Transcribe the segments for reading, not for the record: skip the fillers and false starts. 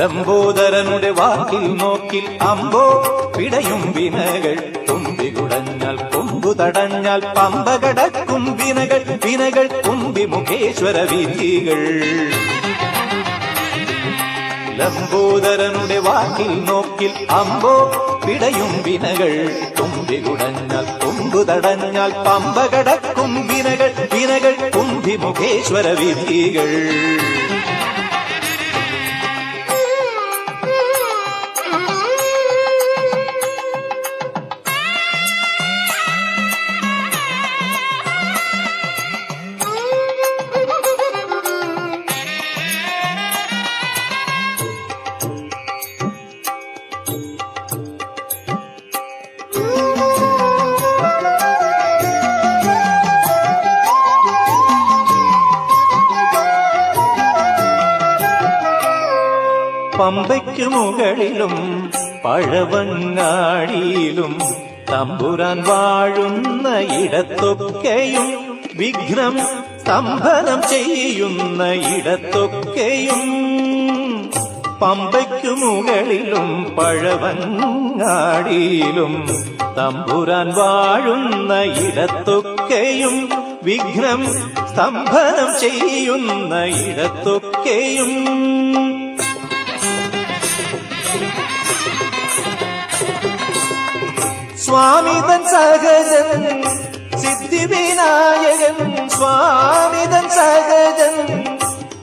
ലംബോദരനുടെ വാക്കിൽ നോക്കിൽ അമ്പോ പിടയും വിനകൾ തുമ്പി കുടഞ്ഞാൽ കൊമ്പു തടഞ്ഞാൽ പമ്പ കടക്കും വിനകൾ വിനകൾ കുമ്പി മുഖേശ്വര വിധികൾ. ലംബോദരനുടെ വാക്കിൽ നോക്കിൽ അമ്പോ പിടയും വിനകൾ തുമ്പി കുടഞ്ഞാൽ കൊമ്പു തടഞ്ഞാൽ പമ്പ കടക്കും വിനകൾ വിനകൾ കുമ്പി മുഖേശ്വര വിധികൾ. പമ്പയ്ക്കു മുകളിലും പഴവങ്ങാടിയിലും തമ്പുരാൻ വാഴുന്ന ഇടത്തൊക്കെയും വിഘ്നം സ്തംഭനം ചെയ്യുന്ന ഇടത്തൊക്കെയും. പമ്പയ്ക്കു മുകളിലും പഴവങ്ങാടിയിലും തമ്പുരാൻ വാഴുന്ന ഇടത്തൊക്കെയും വിഘ്നം സ്തംഭനം ചെയ്യുന്ന ഇടത്തൊക്കെയും. സ്വാമിതൻ സഹജൻ സിദ്ധിവിനായകൻ സ്വാമിതൻ സഹജൻ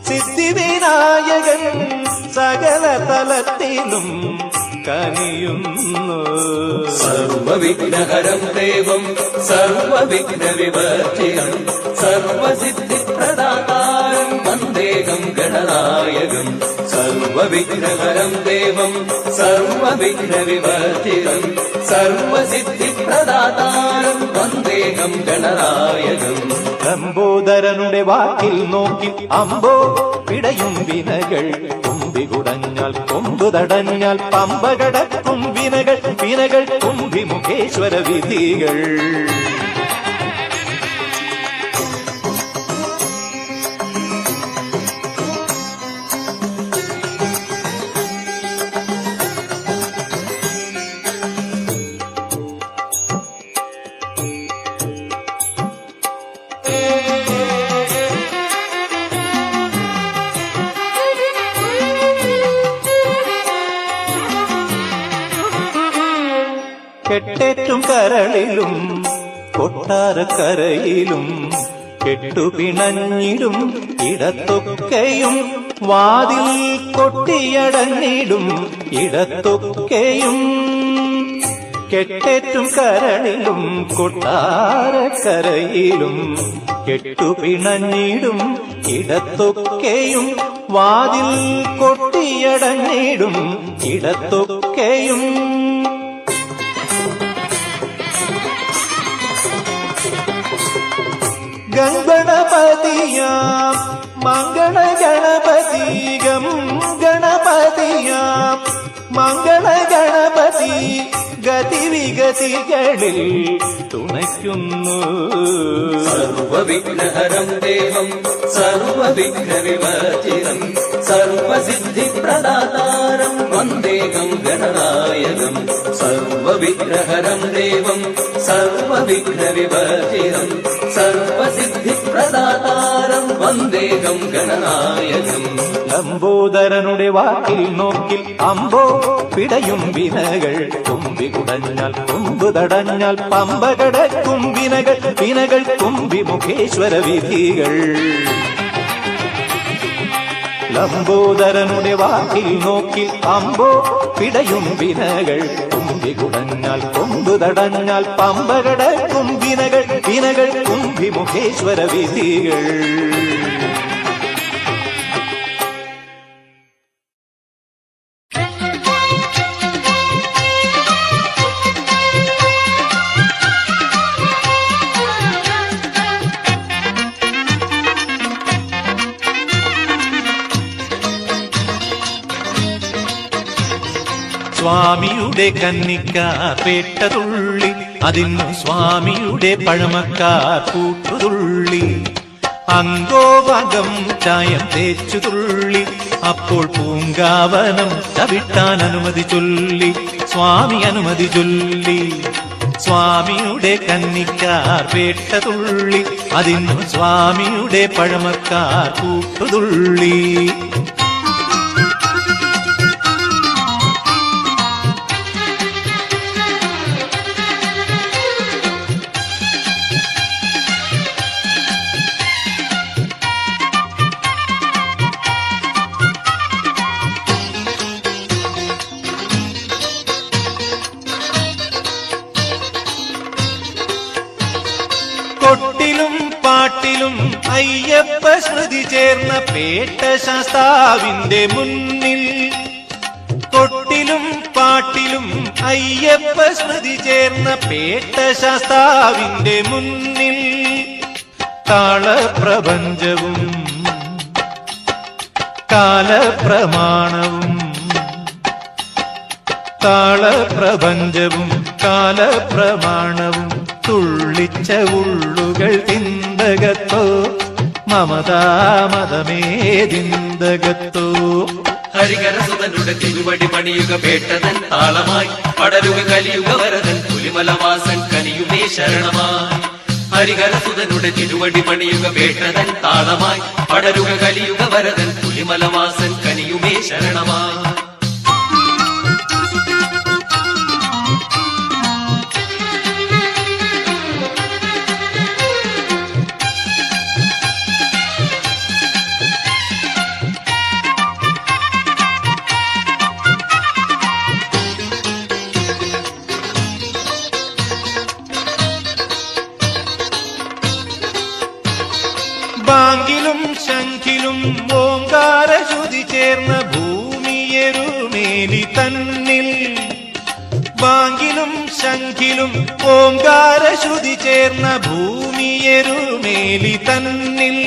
സിദ്ധിവിനായകൻ സകല തലത്തിലും കനിയുന്നു. സർവവിഘ്നഹരം ദേവം സർവവിഘ്ന വിവർജിതം സർവസിദ്ധിപ്രദാതാരം വന്ദേഹം ഗണനായകം. സർവവിഘ്നഹരം ദേവം സർവവിഘ്ന വിവർജിതം സർവസിദ്ധിപ്രദാതാരം വന്ദേഹം ഗണനായകം. ലംബോദരനുടെ വാക്കിൽ നോക്കി അമ്പോ പിടയും വിനകൾ തുമ്പി കുടഞ്ഞാൽ കൊമ്പു തടഞ്ഞാൽ പമ്പ കടക്കും വിനകൾ വിനകൾ കുമ്പി മുഖേശ്വര വിധികൾ. കെട്ടേറ്റും കരളിലും കൊട്ടാരക്കരയിലും കെട്ടുപിണഞ്ഞിടും ഇടത്തൊക്കെയും വാതിൽ കൊട്ടിയടഞ്ഞിടും ഇടത്തൊക്കെയും. കെട്ടേറ്റും കരളിലും കൊട്ടാരക്കരയിലും കെട്ടുപിണഞ്ഞിടും ഇടത്തൊക്കെയും വാതിൽ കൊട്ടിയടഞ്ഞിടും ഇടത്തൊക്കെയും. ഗണപതിയാം മംഗള ഗണപതി ഗം ഗണപതിയാം മംഗള ഗണപതി ഗതിവിഗതികളിൽ തുണയ്ക്കുന്നു. സർവവിഘ്നഹരം ദേവം സർവവിഘ്ന വിവർജിതം സർവസിദ്ധിപ്രദാതാരം വന്ദേഹം ഗണനായകം. സർവവിഘ്നഹരം ദേവം സർവവിഘ്ന വിവർജിതം സർവസിദ്ധിപ്രദാതാരം വന്ദേഹം ഗണനായകം. ലംബോദരനുടെ വാക്കിൽ നോക്കിൽ അമ്പോ പിടയും വിനകൾ തുമ്പി കുടഞ്ഞാൽ കൊമ്പു തടഞ്ഞാൽ പമ്പ കടക്കും വിനകൾ വിനകൾ കുമ്പി മുഖേശ്വര വിധികൾ. ലംബോദരനുടെ വാക്കിൽ നോക്കിൽ അമ്പോ പിടയും വിനകൾ തുമ്പി കുടഞ്ഞാൽ കൊമ്പു തടഞ്ഞാൽ പമ്പ കടക്കും വിനകൾ വിനകൾ കുമ്പി മുഖേശ്വര വിധികൾ. സ്വാമിയുടെ കന്നിക്കാർ പേട്ടതുള്ളി അതിന്നു സ്വാമിയുടെ പഴമക്കാർ കൂട്ടുതുള്ളി അങ്കോപകം ചായം തേച്ചു തുള്ളി അപ്പോൾ പൂങ്കാവനം ചവിട്ടാൻ അനുമതി ചൊല്ലി സ്വാമി അനുമതി ചൊല്ലി സ്വാമിയുടെ കന്നിക്കാർ വേട്ട തുള്ളി അതിന്നു സ്വാമിയുടെ പഴമക്കാർ കൂട്ടുതുള്ളി കൊട്ടിലും പാട്ടിലും അയ്യപ്പ സ്മൃതി ചേർന്ന പേട്ട ശാസ്താവിന്റെ മുന്നിൽ കൊട്ടിലും പാട്ടിലും അയ്യപ്പ സ്മൃതി ചേർന്ന പേട്ട ശാസ്താവിന്റെ മുന്നിൽ താളപ്രപഞ്ചവും കാലപ്രമാണവും താളപ്രപഞ്ചവും കാലപ്രമാണവും തുള്ളിച്ച ഉള്ളുകൾ തിന്തകത്തോ മമതാമതമേതിന്തകത്തോ ഹരികരസുതനുടെ തിരുവടി പണിയുക പേട്ടതൻ താളമായി പടരുക കലിയുക വരതൻ പുലിമലവാസൻ കനിയുമേ ശരണമായി ഹരികരസുതനുടെ തിരുവടി പണിയുക പേട്ടതൻ താളമായി പടരുക കലിയുക വരതൻ പുലിമലവാസൻ കനിയുമേ ശരണമായി ബാങ്കിലും ശംഖിലും ഓങ്കാര ശ്രുതി ചേർന്ന ഭൂമിയെരുമേലി തന്നിൽ ബാങ്കിലും ശംഖിലും ഓങ്കാര ശ്രുതി ചേർന്ന ഭൂമിയെരുമേലി തന്നിൽ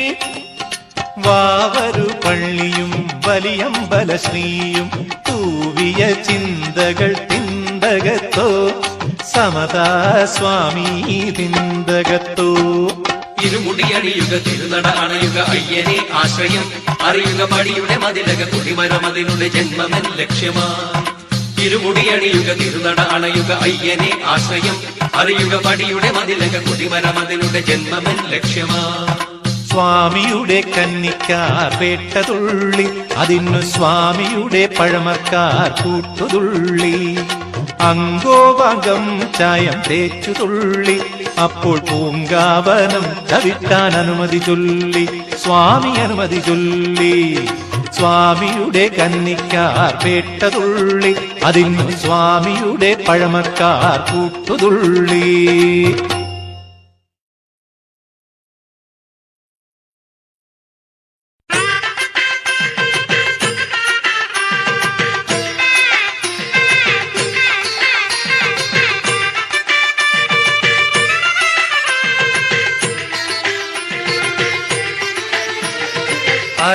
വാവരു പള്ളിയും വലിയമ്പല ശ്രീയും തൂവിയ ചിന്തകൾ തിന്തകത്തോ സമതാ സ്വാമി തിന്തകത്തോ ഇരുമുടിയണിയുക തിരുനട അണയുക അയ്യനെ ആശ്രയം അറിയുക പടിയുടെ മതിലക കുടിമരമതിനുടെ ജന്മമൻ ലക്ഷ്യമായി ഇരുമുടിയണിയുക തിരുനട അണയുക അയ്യനെ ആശ്രയം അറിയുക പടിയുടെ മതിലക കുടിമരമതിനുടെ ജന്മമൻ ലക്ഷ്യമായി സ്വാമിയുടെ കന്നിക്കാർ വേട്ട തുള്ളി അതിന്നു സ്വാമിയുടെ പഴമക്കാർ കൂട്ടുതുള്ളി അങ്കോപകം ചായം തേച്ചു തുള്ളി അപ്പോൾ പൂങ്കാവനം ചവിട്ടാൻ അനുമതി ചൊല്ലി സ്വാമി അനുമതി ചൊല്ലി സ്വാമിയുടെ കന്നിക്കാർ വേട്ട തുള്ളി അതിന്നു സ്വാമിയുടെ പഴമക്കാർ കൂട്ടുതുള്ളി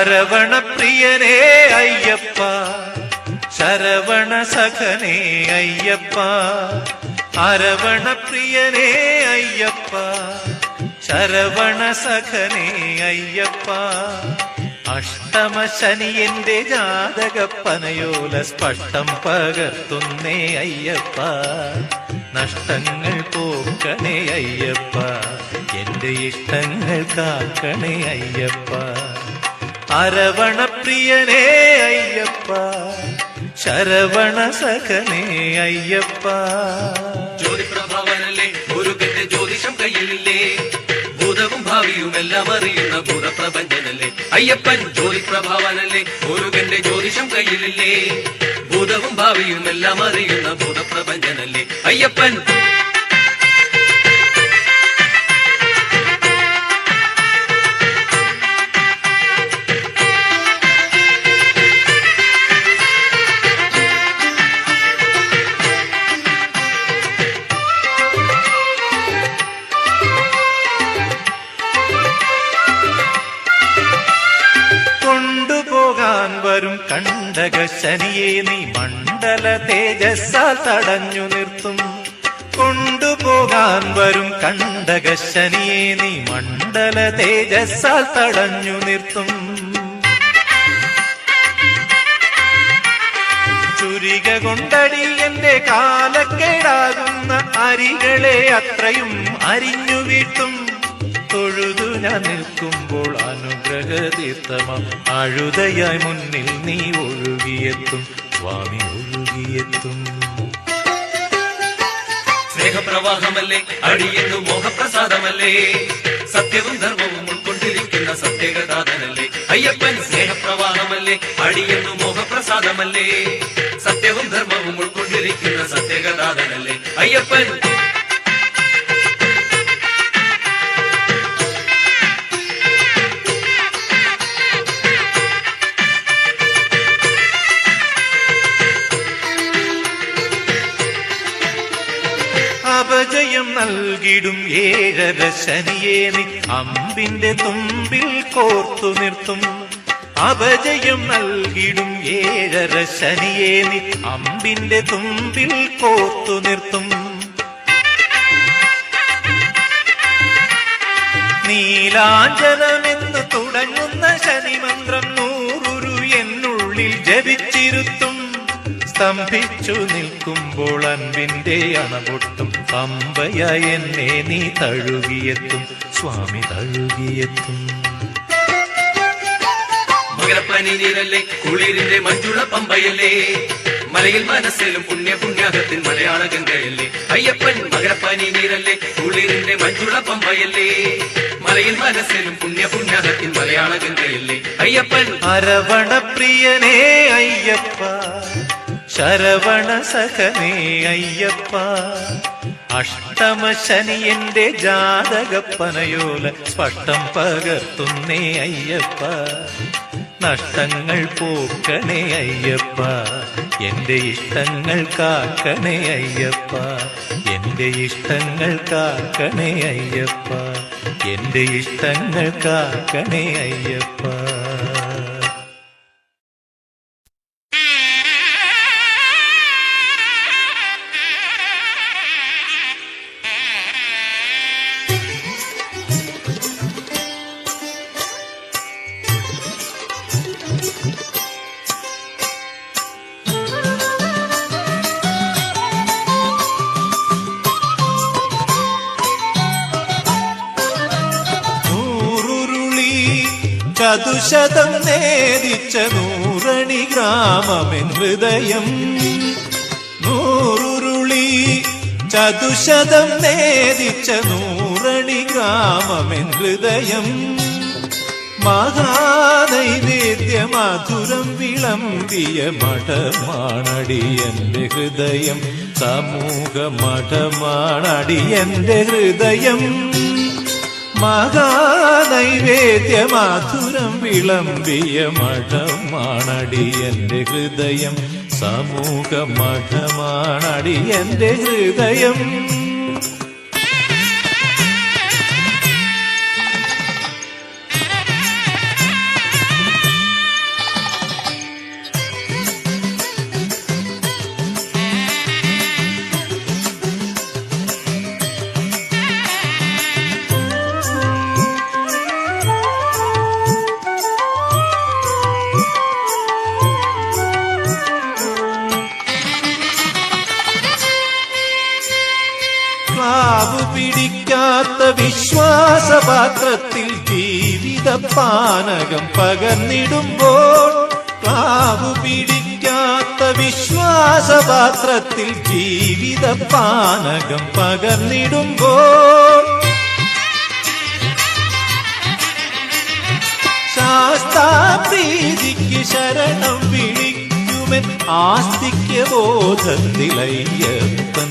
അരവണപ്രിയനേ അയ്യപ്പ ശരവണ സഖനേ അയ്യപ്പ അരവണപ്രിയനേ അയ്യപ്പ ശരവണ സഖനേ അയ്യപ്പ അഷ്ടമ ശനി എന്റെ ജാതകപ്പനയോല സ്പഷ്ടം പകർത്തുന്നേ അയ്യപ്പ നഷ്ടങ്ങൾ പോക്കണേ അയ്യപ്പ എന്റെ ഇഷ്ടങ്ങൾ കാക്കണേ അയ്യപ്പ അരവണപ്രിയനേ അയ്യപ്പ ശരവണ സഖനേ അയ്യപ്പ ജ്യോതിപ്രഭാവനല്ലേ മുരുകന്റെ ജ്യോതിഷം കയ്യിലില്ലേ ഭൂതവും ഭാവിയും എല്ലാം അറിയുന്ന ഭൂതപ്രപഞ്ചനല്ലേ അയ്യപ്പൻ ജ്യോതിപ്രഭാവനല്ലേ മുരുകന്റെ ജ്യോതിഷം കയ്യിലില്ലേ ഭൂതവും ഭാവിയും എല്ലാം അറിയുന്ന ഭൂതപ്രപഞ്ചനല്ലേ അയ്യപ്പൻ കൊണ്ടുപോകാൻ വരും കണ്ടക ശനിയെ നീ മണ്ഡല തേജസ്സാൽ തടഞ്ഞു നിർത്തും കൊണ്ടുപോകാൻ വരും കണ്ടകശനിയെ നീ മണ്ഡല തേജസ്സാൽ തടഞ്ഞു നിർത്തും. ചുരിക കൊണ്ടടി എന്റെ കാലക്കേടാകുന്ന അരികളെ അത്രയും അരിഞ്ഞു വീട്ടും. തൊഴുതു ഞാൻ നിൽക്കുമ്പോൾ അനുഗ്രഹ തീർത്ഥമാം അഴുതയായി മുന്നിൽ നീ ഒഴുകിയെത്തും. സ്വാമി ഒഴുകിയെത്തും. സ്നേഹപ്രവാഹമല്ലേ അടിയെന്നു മോഹപ്രസാദമല്ലേ, സത്യവും ധർമ്മവും ഉൾക്കൊണ്ടിരിക്കുന്ന സത്യഗതാതനല്ലേ അയ്യപ്പൻ. സ്നേഹപ്രവാഹമല്ലേ അടിയെന്നു മോഹപ്രസാദമല്ലേ, സത്യവും ധർമ്മവും ഉൾക്കൊണ്ടിരിക്കുന്ന സത്യഗതാതനല്ലേ അയ്യപ്പൻ. അപജയം നൽകിടും ഏഴര ശനിയെ നീ അമ്പിന്റെ തുമ്പിൽ കോർത്തു നിർത്തും. അപജയം നൽകിടും ഏഴര ശനിയെ നീ അമ്പിന്റെ തുമ്പിൽ കോർത്തു നിർത്തും. നീലാഞ്ജനമെന്ന് തുടങ്ങുന്ന ശനിമന്ത്രം നൂറുരു എന്നുള്ളിൽ ജപിച്ചിരുത്തും. സ്തംഭിച്ചു നിൽക്കുമ്പോൾ അൻപിന്റെ അണപൊട്ടും പമ്പയായി എന്നെ നീ തഴുകിയെത്തും. സ്വാമി തഴുകിയെത്തും. മകരപ്പനി നീരല്ലേ കുളിരിന്റെ മഞ്ജുള പമ്പയല്ലേ, മലയിൽ മനസ്സിലും പുണ്യപുണ്യാഹത്തിൻ മലയാള ഗംഗയല്ലേ അയ്യപ്പൻ. മകരപ്പനി നീരല്ലേ കുളിരിന്റെ മഞ്ജുള പമ്പയല്ലേ, മലയിൽ മനസ്സിലും പുണ്യപുണ്യാഹത്തിൻ മലയാള ഗംഗയല്ലേ അയ്യപ്പൻ. അരവണപ്രിയനേ അയ്യപ്പ, ശരവണ സഖനേ അയ്യപ്പ. അഷ്ടമശനി എന്റെ ജാതകപ്പനയോല സ്പഷ്ടം പകർത്തുന്നേ അയ്യപ്പ. നഷ്ടങ്ങൾ പോക്കണേ അയ്യപ്പ, എന്റെ ഇഷ്ടങ്ങൾ കാക്കണേ അയ്യപ്പ. എന്റെ ഇഷ്ടങ്ങൾ കാക്കണേ അയ്യപ്പ, എന്റെ ഇഷ്ടങ്ങൾ കാക്കണേ അയ്യപ്പ. ചതുശതം നേദിച്ച നൂറണി ഗ്രാമമെൻ ഹൃദയം. നൂറുരുളി ചതുശതം നേദിച്ച നൂറണി ഗ്രാമമെൻ ഹൃദയം. മഹാനൈവേദ്യ മധുരം വിളമ്പിയ മഠമാണടിയന്റെ ഹൃദയം. സമൂഹ മഠമാണടിയന്റെ ഹൃദയം. മഹാനൈവേദ്യ മധുരം വിളമ്പിയ മഠമാണടിയന്റെ ഹൃദയം. സമൂഹ മഠമാണടിയന്റെ ഹൃദയം. ക്ലാവു പിടിക്കാത്ത വിശ്വാസപാത്രത്തിൽ ജീവിത പാനകം പകർന്നിടുമ്പോൾ. ക്ലാവു പിടിക്കാത്ത വിശ്വാസപാത്രത്തിൽ ജീവിത പാനകം പകർന്നിടുമ്പോൾ. ശാസ്താപ്രീതിക്ക് ശരണം വിളിക്കുമെൻ ആസ്തിക്യ ബോധത്തിലയ്യപ്പൻ.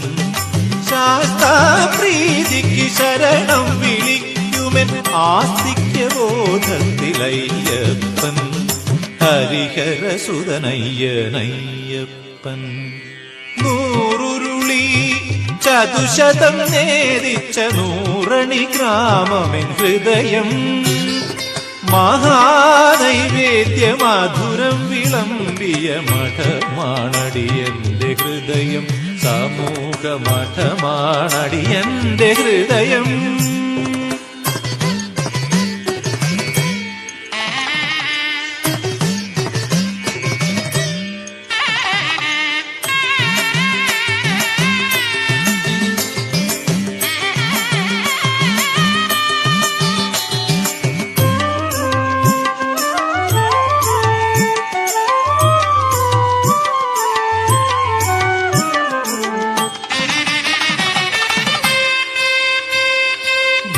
ശാസ്താപ്രീതിക്ക് ശരണം വിളിക്കുമെൻ ആസ്തിക്യ ബോധത്തിലയ്യപ്പൻ. ഹരിഹരസുതനയ്യനയ്യപ്പൻ. നൂറുരുളി ചതുശതം നേദിച്ച നൂറണി ഗ്രാമമെൻ ഹൃദയം. മഹാനൈവേദ്യ മധുരം വിളമ്പിയ മഠമാണടിയന്റെ ഹൃദയം. സമൂഹ മഠമാണടിയന്റെ ഹൃദയം.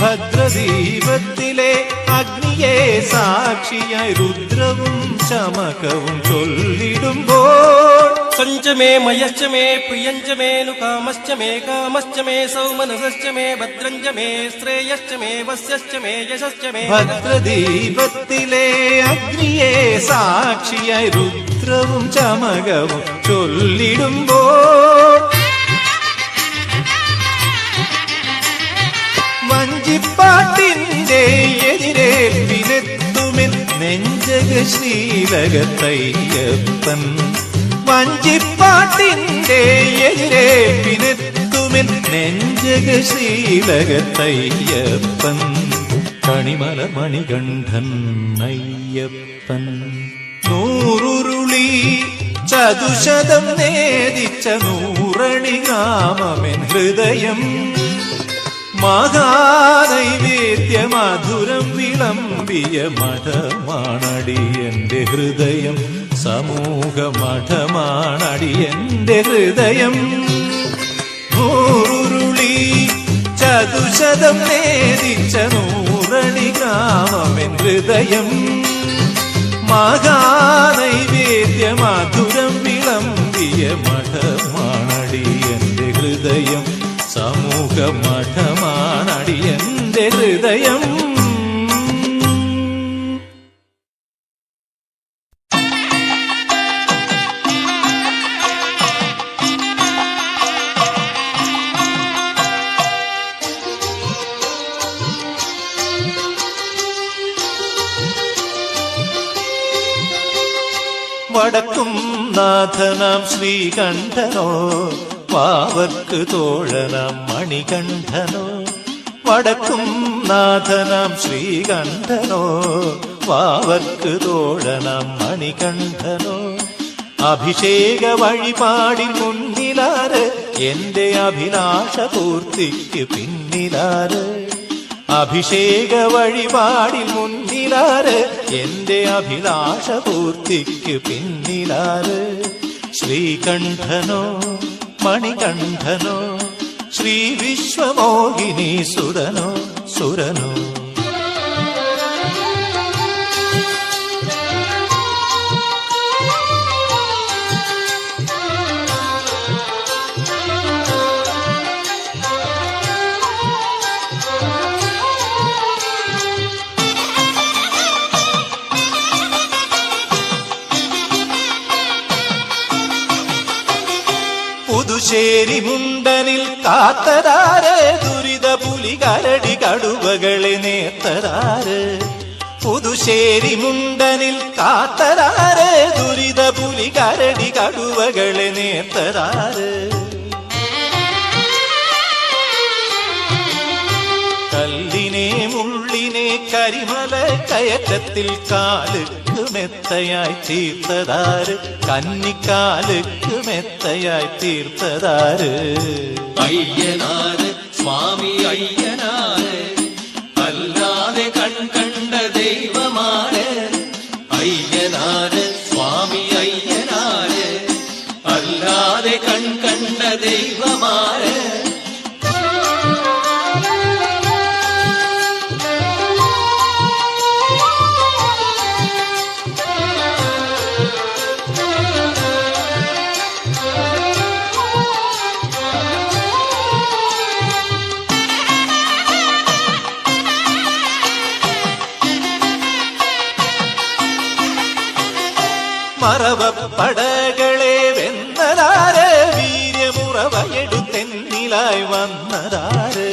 ഭദ്രദീപത്തിലെ അഗ്നിയെ സാക്ഷിയായി രുദ്രവും ചമകവും ചൊല്ലിടുമ്പോൾ സഞ്ചമേ മയശ്ചമേ പ്രിയഞ്ചമേ നുകാമശ്ചമേ കാമശ്ചമേ സൗമനസശ്ചമേ ഭദ്രഞ്ചമേ ശ്രേയശ്ചമേ വസ്യശ്ചമേ യശശ്ചമേ. ഭദ്രദീപത്തിലെ അഗ്നിയെ സാക്ഷിയായി രുദ്രവും ചമകവും ചൊല്ലിടുമ്പോൾ വഞ്ചിപ്പാട്ടിന്റെ എതിരേൽപ്പിനെത്തുമെൻ നെഞ്ചക ശ്രീലകത്തയ്യപ്പൻ. വഞ്ചിപ്പാട്ടിന്റെ എതിരേൽപ്പിനെത്തുമെൻ നെഞ്ചക ശ്രീലകത്തയ്യപ്പൻ. കണിമല മണികണ്ഠൻ അയ്യപ്പൻ. നൂറുരുളി ചതുശതം നേദിച്ച നൂറണി നാമമെൻ ഹൃദയം. മഹാനൈവേദ്യ മധുരം വിളമ്പിയ മഠമാണടിയന്റെ ഹൃദയം. സമൂഹ മഠമാണടിയന്റെ ഹൃദയം. നൂറുരുളി ചതുശതം നേദിച്ച നൂറണി ഗ്രാമമെൻ ഹൃദയം. മഹാനൈവേദ്യ മധുരം വിളമ്പിയ മഠമാണടിയന്റെ ഹൃദയം. സമൂഹ മഠമാണടിയന്റെ ഹൃദയം. വടക്കും നാഥനാം ശ്രീകണ്ഠനോ പാവർക്ക് തോഴനാം മണികണ്ഠനോ. വടക്കും നാഥനാം ശ്രീകണ്ഠനോ പാവർക്ക് തോഴനാം മണികണ്ഠനോ. അഭിഷേക വഴിപാടിൽ മുന്നിലാര് എന്റെ അഭിലാഷ പൂർത്തിക്ക് പിന്നിലാര്. അഭിഷേക വഴിപാടിൽ മുന്നിലാര് എന്റെ അഭിലാഷ പൂർത്തിക്ക് പിന്നിലാര്. ശ്രീകണ്ഠനോ മണികണ്ഠനോ ശ്രീ വിശ്വമോഹിനി സുരനോ സുരനോ. പുതുശ്ശേരി മുണ്ടനിൽ കാത്തതാര് ദുരിത പുലി കരടി കടുവകളെ നേർത്തതാര്. പുതുശ്ശേരി മുണ്ടനിൽ കാത്തതാര് ദുരിത പുലി കരടി കടുവകളെ നേർത്തതാര്. കല്ലിനെ മുള്ളിനെ കരിമല കയറ്റത്തിൽ കാലുക്ക് മെത്തയായി തീർത്തതാര്. കന്നിക്കാലുക്ക് മെത്തയായി തീർത്തതാര്. അയ്യനാര് സ്വാമി അയ്യനാര് അല്ലാതെ കണ്ട ദൈവമാര്. അയ്യനാര് സ്വാമി അയ്യനാര് അല്ലാതെ കണ്ട ദൈവമാര്. മറവപ്പടകളെ വെന്നതാര് വീര്യമുറവയെടുത്തെന്നിലായി വന്നതാര്.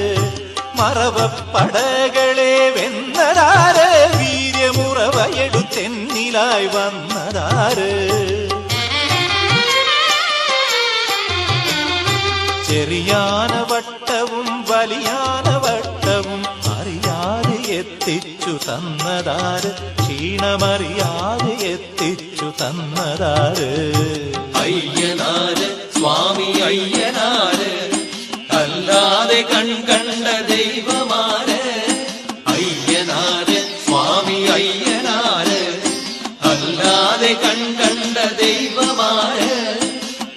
മറവപ്പടകളെ വെന്നതാര് വീര്യമുറവയെടുത്തെന്നിലായി വന്നതാര്. ചെറിയാനവട്ടവും വലിയാനവട്ടവും അറിയാതെ എത്തിച്ചു തന്നതാര്, ക്ഷീണമറിയാതെ എത്തിച്ചു തന്നതാര്? അയ്യനാര് സ്വാമി അയ്യനാര്, അല്ലാതെ കണ്ട ദൈവമാര്. അയ്യനാര് സ്വാമി അയ്യനാര്, അല്ലാതെ കണ്ട ദൈവമാര്.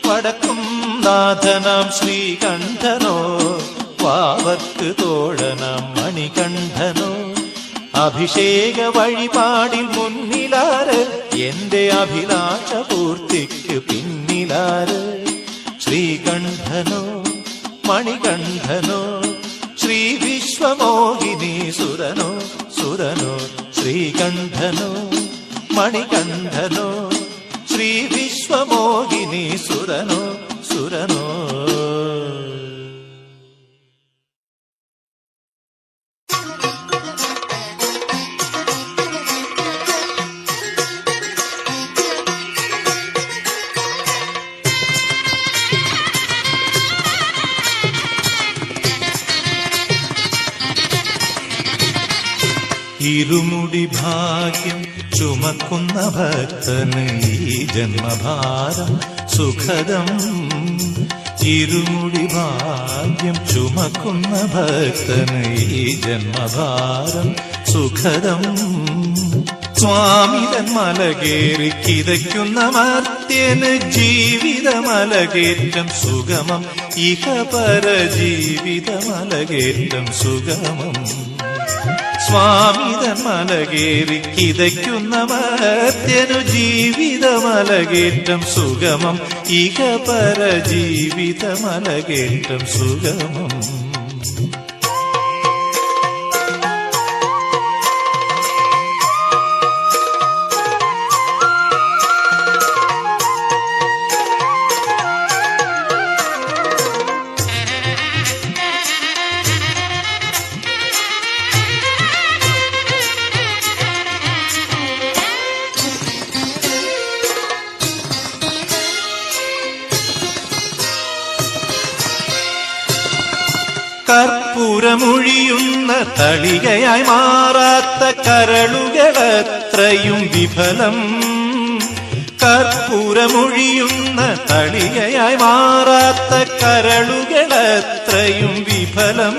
വടക്കും നാഥനാം ശ്രീകണ്ഠനോ, വാവർക്ക് തോഴനാം മണികണ്ഠനോ, അഭിഷേക വഴിപാടിൽ മുന്നിലാര്, എന്റെ അഭിലാഷ പൂർത്തിക്ക് പിന്നിലാര്? ശ്രീകണ്ഠനോ മണികണ്ഠനോ, ശ്രീ വിശ്വമോഹിനി സുരനോ സുരനോ, ശ്രീകണ്ഠനോ മണികണ്ഠനോ, ശ്രീ വിശ്വമോഹിനി സുരനോ സുരനോ. ഇരുമുടി ഭാഗ്യം ചുമക്കുന്ന ഭക്തന് ഈ ജന്മഭാരം സുഖദം. ഇരുമുടി ഭാഗ്യം ചുമക്കുന്ന ഭക്തന് ഈ ജന്മഭാരം സുഖദം. സ്വാമിതൻ മലകേറി കിതയ്ക്കുന്ന മർത്യന് ജീവിതമലകേറ്റം സുഗമം, ഇഹപര ജീവിതമലകേറ്റം സുഗമം. സ്വാമിതൻ മലകേറി കിതയ്ക്കുന്ന മർത്യനു ജീവിതമലകേറ്റം സുഗമം, ഇഹപര ജീവിതമലകേറ്റം സുഗമം. കർപ്പൂരമൊഴിയുന്ന തളികയായി മാറാത്ത കരളുകളത്രയും വിഫലം. കർപ്പൂരമൊഴിയുന്ന തളികയായി മാറാത്ത കരളുകളത്രയും വിഫലം.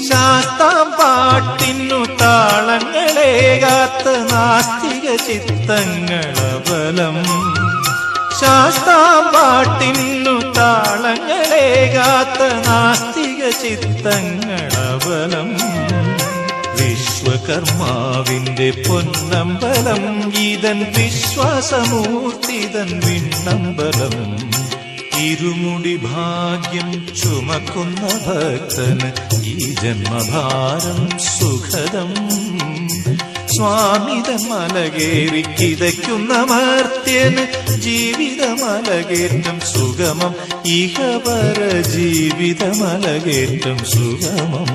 ശാസ്താം പാട്ടിനു താളങ്ങളേകാത്ത നാസ്തിക ചിത്തങ്ങളബലം. ശാസ്താം പാട്ടിനു താളങ്ങളേകാത്ത നാസ്തിക ചിത്തങ്ങളബലം. വിശ്വകർമാവിന്റെ പൊന്നമ്പലം ഇതൻ വിശ്വാസമൂർത്തിതൻ വിണ്ണമ്പലം. ഇരുമുടി ഭാഗ്യം ചുമക്കുന്ന ഭക്തന് ഈ ജന്മഭാരം സുഖദം. സ്വാമിതൻ മലകേറി കിതയ്ക്കുന്ന മർത്യന് ജീവിതമലകേറ്റം സുഗമം, ഇഹപര ജീവിതമലകേറ്റം സുഗമം.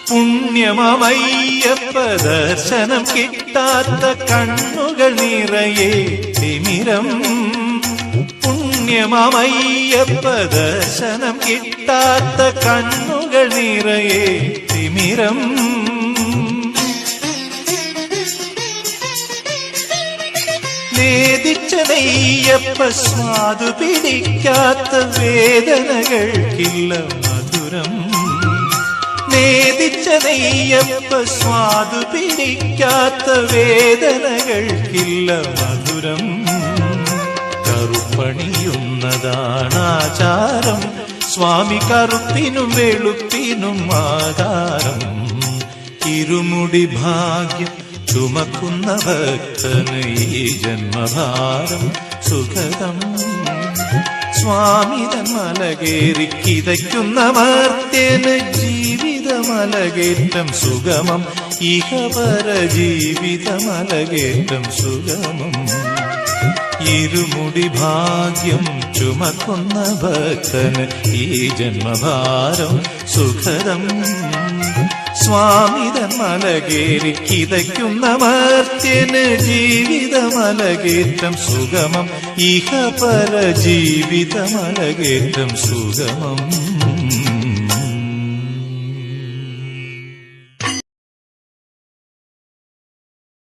പുണ്യമയ്യപ്പ ദർശനം കിട്ടാത്ത കണ്ണുകൾ നിറയെ തിമിരം. പുണ്യമയ്യപ്പ ദർശനം കിട്ടാത്ത കണ്ണുകൾ നിറയെ തിമിരം. നേദിച്ച നെയ്യപ്പ സ്വാദു പിടിക്കാത്ത വേദനകൾക്കില്ല മധുരം. നേദിച്ച നെയ്യപ്പ സ്വാദു പിടിക്കാത്ത വേദനകൾക്കില്ല മധുരം. കറുപ്പണിയുന്നതാണാചാരം, സ്വാമി കറുപ്പിനും വെളുപ്പിനും ആധാരം. ഇരുമുടി ഭാഗ്യം ചുമക്കുന്ന ഭക്തന് ഈ ജന്മഭാരം സുഖദം. സ്വാമിതൻ മലകേറി കിതയ്ക്കുന്ന മർത്യന് ജീവിതമലകേറ്റം സുഗമം. ഇഹപര ജീവിതമലകേറ്റം സുഗമം. ഇരുമുടി ഭാഗ്യം ചുമക്കുന്ന ഭക്തന് ഈ ജന്മഭാരം സുഖദം. സ്വാമിതൻ മലകേറി കിതയ്ക്കുന്ന മർത്യന് ജീവിതമലകേറ്റം സുഗമം. ഇഹപര ജീവിതമലകേറ്റം സുഗമം.